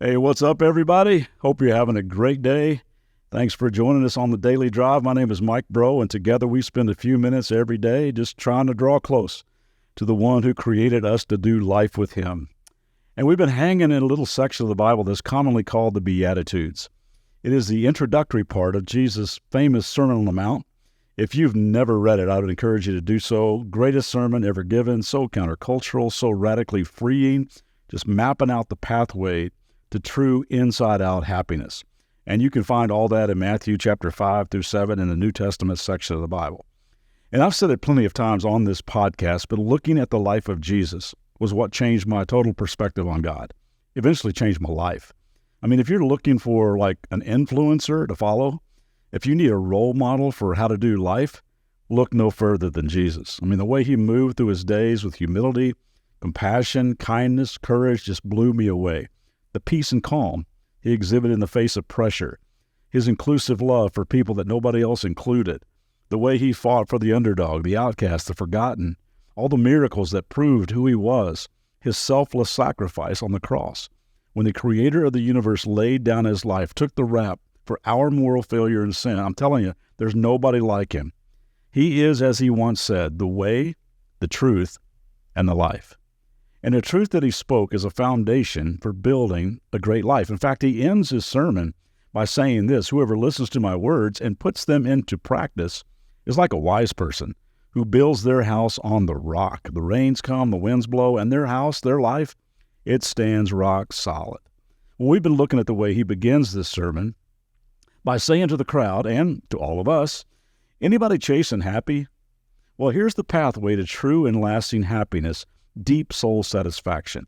Hey, what's up, everybody? Hope you're having a great day. Thanks for joining us on the Daily Drive. My name is Mike Bro, and together we spend a few minutes every day just trying to draw close to the one who created us to do life with him. And we've been hanging in a little section of the Bible that's commonly called the Beatitudes. It is the introductory part of Jesus' famous Sermon on the Mount. If you've never read it, I would encourage you to do so. Greatest sermon ever given, so countercultural, so radically freeing, just mapping out the pathway to true inside-out happiness. And you can find all that in Matthew chapter 5 through 7 in the New Testament section of the Bible. And I've said it plenty of times on this podcast, but looking at the life of Jesus was what changed my total perspective on God. Eventually changed my life. I mean, if you're looking for like an influencer to follow, if you need a role model for how to do life, look no further than Jesus. I mean, the way he moved through his days with humility, compassion, kindness, courage just blew me away. The peace and calm he exhibited in the face of pressure, his inclusive love for people that nobody else included, the way he fought for the underdog, the outcast, the forgotten, all the miracles that proved who he was, his selfless sacrifice on the cross. When the creator of the universe laid down his life, took the rap for our moral failure and sin, I'm telling you, there's nobody like him. He is, as he once said, the way, the truth, and the life. And the truth that he spoke is a foundation for building a great life. In fact, he ends his sermon by saying this: whoever listens to my words and puts them into practice is like a wise person who builds their house on the rock. The rains come, the winds blow, and their house, their life, it stands rock solid. Well, we've been looking at the way he begins this sermon by saying to the crowd and to all of us, anybody chasing happy? Well, here's the pathway to true and lasting happiness, deep soul satisfaction.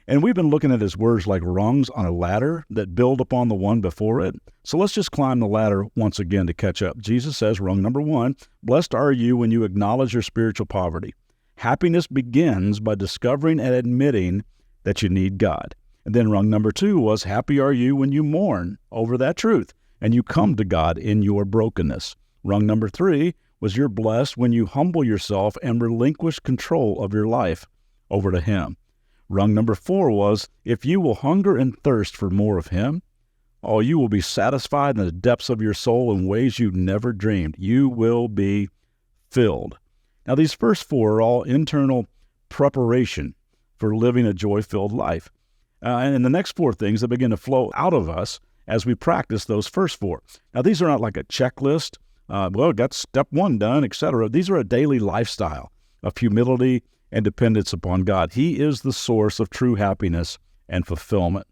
And we've been looking at his words like rungs on a ladder that build upon the one before it. So let's just climb the ladder once again to catch up. Jesus says, rung number 1, blessed are you when you acknowledge your spiritual poverty. Happiness begins by discovering and admitting that you need God. And then rung number 2 was, happy are you when you mourn over that truth and you come to God in your brokenness. Rung number 3 was, you're blessed when you humble yourself and relinquish control of your life over to him. Rung number 4 was, if you will hunger and thirst for more of him, oh, you will be satisfied in the depths of your soul in ways you never dreamed. You will be filled. Now, these first 4 are all internal preparation for living a joy-filled life. And the next 4 things that begin to flow out of us as we practice those first 4. Now, these are not like a checklist. Got step 1 done, etc. These are a daily lifestyle of humility and dependence upon God. He is the source of true happiness and fulfillment.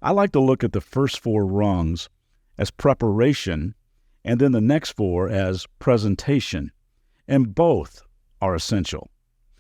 I like to look at the first 4 rungs as preparation and then the next 4 as presentation, and both are essential.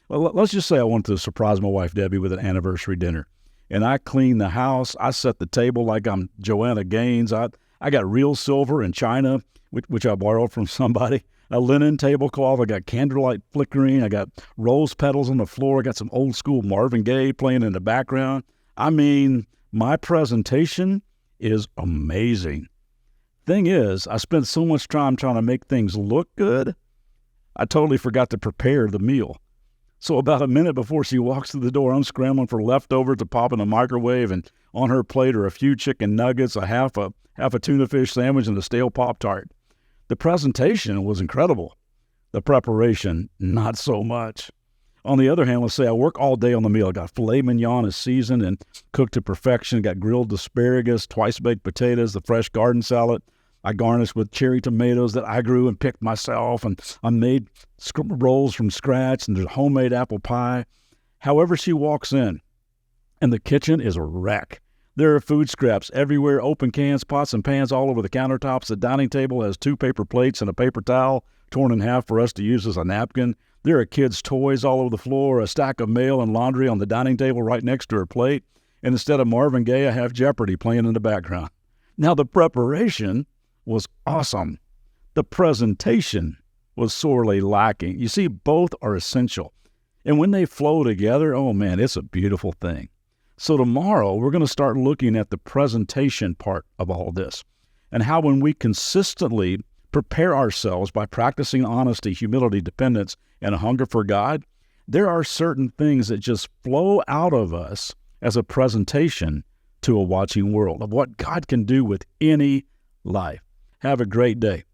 Well, let's just say I wanted to surprise my wife, Debbie, with an anniversary dinner, and I clean the house. I set the table like I'm Joanna Gaines. I got real silver and china, which I borrowed from somebody, a linen tablecloth. I got candlelight flickering. I got rose petals on the floor. I got some old school Marvin Gaye playing in the background. I mean, my presentation is amazing. Thing is, I spent so much time trying to make things look good, I totally forgot to prepare the meal. So about a minute before she walks through the door, I'm scrambling for leftovers to pop in the microwave, and on her plate are a few chicken nuggets, a half a tuna fish sandwich, and a stale Pop-Tart. The presentation was incredible. The preparation, not so much. On the other hand, let's say I work all day on the meal. I got filet mignon is seasoned and cooked to perfection. Got grilled asparagus, twice-baked potatoes, the fresh garden salad. I garnished with cherry tomatoes that I grew and picked myself, and I made rolls from scratch, and there's homemade apple pie. However, she walks in, and the kitchen is a wreck. There are food scraps everywhere, open cans, pots, and pans all over the countertops. The dining table has 2 paper plates and a paper towel torn in half for us to use as a napkin. There are kids' toys all over the floor, a stack of mail and laundry on the dining table right next to her plate. And instead of Marvin Gaye, I have Jeopardy playing in the background. Now, the preparation was awesome. The presentation was sorely lacking. You see, both are essential. And when they flow together, oh man, it's a beautiful thing. So tomorrow, we're going to start looking at the presentation part of all this and how when we consistently prepare ourselves by practicing honesty, humility, dependence, and a hunger for God, there are certain things that just flow out of us as a presentation to a watching world of what God can do with any life. Have a great day.